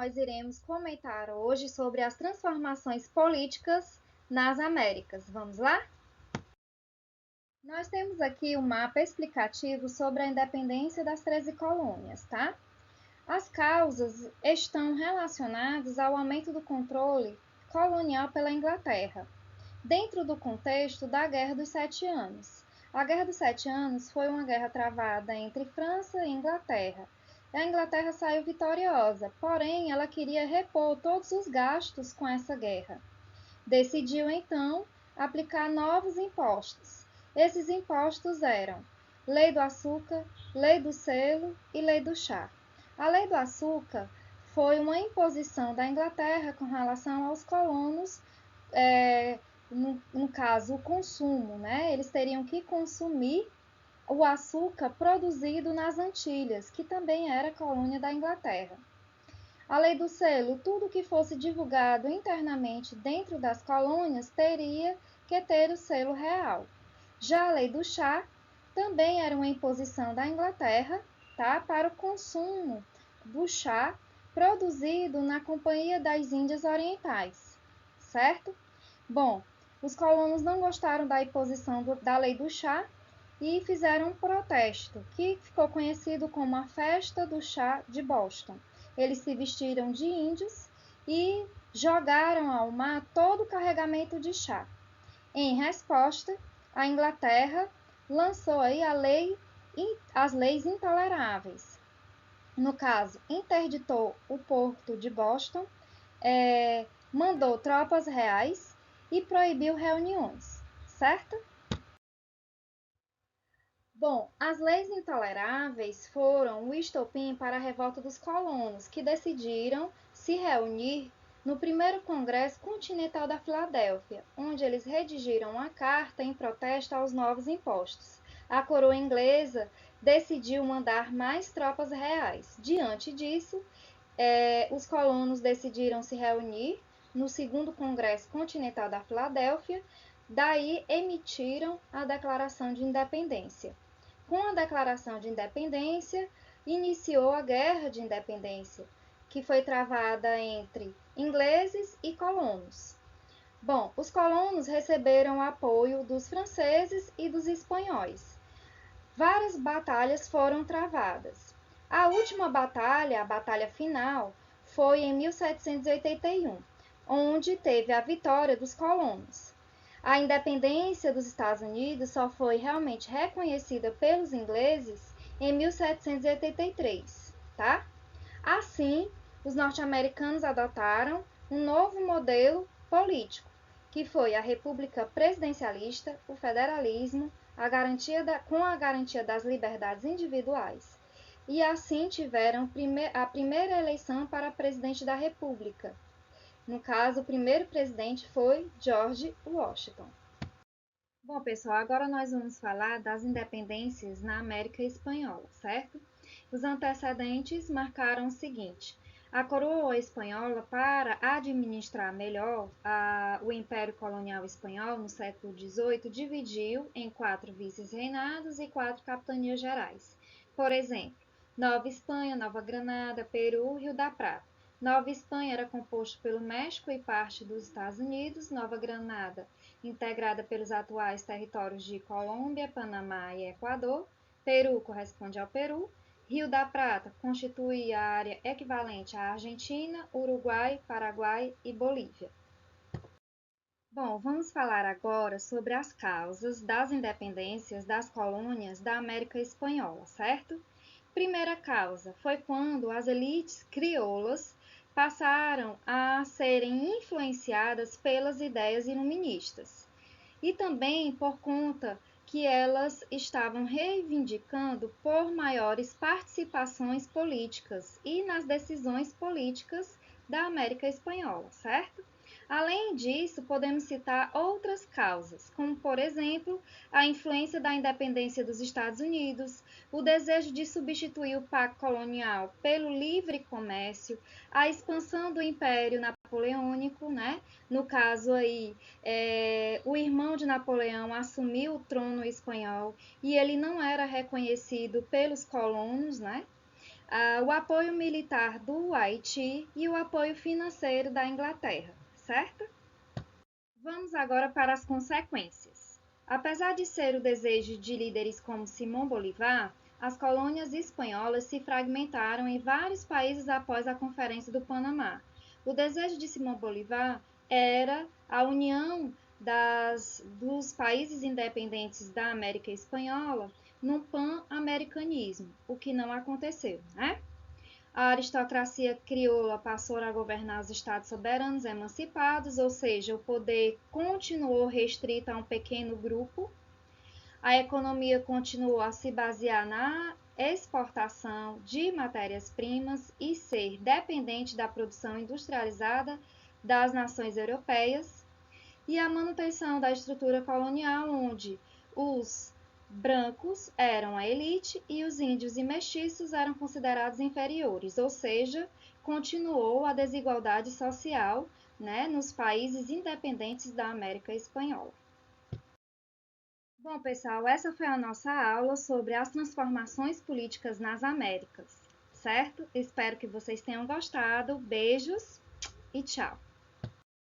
nós iremos comentar hoje sobre as transformações políticas nas Américas. Vamos lá? Nós temos aqui um mapa explicativo sobre a independência das 13 colônias, tá? As causas estão relacionadas ao aumento do controle colonial pela Inglaterra, dentro do contexto da Guerra dos Sete Anos. A Guerra dos Sete Anos foi uma guerra travada entre França e Inglaterra. A Inglaterra saiu vitoriosa, porém ela queria repor todos os gastos com essa guerra. Decidiu então aplicar novos impostos. Esses impostos eram Lei do Açúcar, Lei do Selo e Lei do Chá. A Lei do Açúcar foi uma imposição da Inglaterra com relação aos colonos, no caso, o consumo, né? Eles teriam que consumir o açúcar produzido nas Antilhas, que também era colônia da Inglaterra. A Lei do Selo, tudo que fosse divulgado internamente dentro das colônias teria que ter o selo real. Já a Lei do Chá também era uma imposição da Inglaterra, tá, para o consumo do chá produzido na Companhia das Índias Orientais, certo? Bom, os colonos não gostaram da imposição da Lei do Chá e fizeram um protesto, que ficou conhecido como a Festa do Chá de Boston. Eles se vestiram de índios e jogaram ao mar todo o carregamento de chá. Em resposta, a Inglaterra lançou aí as leis intoleráveis. No caso, interditou o porto de Boston, mandou tropas reais e proibiu reuniões, certo? Bom, as leis intoleráveis foram o estopim para a revolta dos colonos, que decidiram se reunir no primeiro Congresso Continental da Filadélfia, onde eles redigiram uma carta em protesto aos novos impostos. A coroa inglesa decidiu mandar mais tropas reais. Diante disso, os colonos decidiram se reunir no segundo Congresso Continental da Filadélfia, daí emitiram a Declaração de Independência. Com a Declaração de Independência, iniciou a Guerra de Independência, que foi travada entre ingleses e colonos. Bom, os colonos receberam o apoio dos franceses e dos espanhóis. Várias batalhas foram travadas. A última batalha, a batalha final, foi em 1781, onde teve a vitória dos colonos. A independência dos Estados Unidos só foi realmente reconhecida pelos ingleses em 1783, tá? Assim, os norte-americanos adotaram um novo modelo político, que foi a república presidencialista, o federalismo, com a garantia das liberdades individuais. E assim tiveram a primeira eleição para presidente da república. No caso, o primeiro presidente foi George Washington. Bom, pessoal, agora nós vamos falar das independências na América Espanhola, certo? Os antecedentes marcaram o seguinte: a coroa espanhola, para administrar melhor o Império Colonial Espanhol no século XVIII, dividiu em 4 vices-reinados e 4 capitanias gerais. Por exemplo, Nova Espanha, Nova Granada, Peru, Rio da Prata. Nova Espanha era composto pelo México e parte dos Estados Unidos. Nova Granada, integrada pelos atuais territórios de Colômbia, Panamá e Equador. Peru corresponde ao Peru. Rio da Prata constitui a área equivalente à Argentina, Uruguai, Paraguai e Bolívia. Bom, vamos falar agora sobre as causas das independências das colônias da América Espanhola, certo? Primeira causa foi quando as elites crioulas passaram a serem influenciadas pelas ideias iluministas e também por conta que elas estavam reivindicando por maiores participações políticas e nas decisões políticas da América Espanhola, certo? Além disso, podemos citar outras causas, como, por exemplo, a influência da independência dos Estados Unidos, o desejo de substituir o pacto colonial pelo livre comércio, a expansão do Império Napoleônico, né? No caso aí, o irmão de Napoleão assumiu o trono espanhol e ele não era reconhecido pelos colonos, né? o apoio militar do Haiti e o apoio financeiro da Inglaterra, certo? Vamos agora para as consequências. Apesar de ser o desejo de líderes como Simão Bolívar, as colônias espanholas se fragmentaram em vários países após a Conferência do Panamá. O desejo de Simão Bolívar era a união dos países independentes da América Espanhola num pan-americanismo, o que não aconteceu, né? A aristocracia crioula passou a governar os estados soberanos emancipados, ou seja, o poder continuou restrito a um pequeno grupo. A economia continuou a se basear na exportação de matérias-primas e ser dependente da produção industrializada das nações europeias. E a manutenção da estrutura colonial, onde os brancos eram a elite e os índios e mestiços eram considerados inferiores, ou seja, continuou a desigualdade social, né, nos países independentes da América Espanhola. Bom, pessoal, essa foi a nossa aula sobre as transformações políticas nas Américas, certo? Espero que vocês tenham gostado. Beijos e tchau!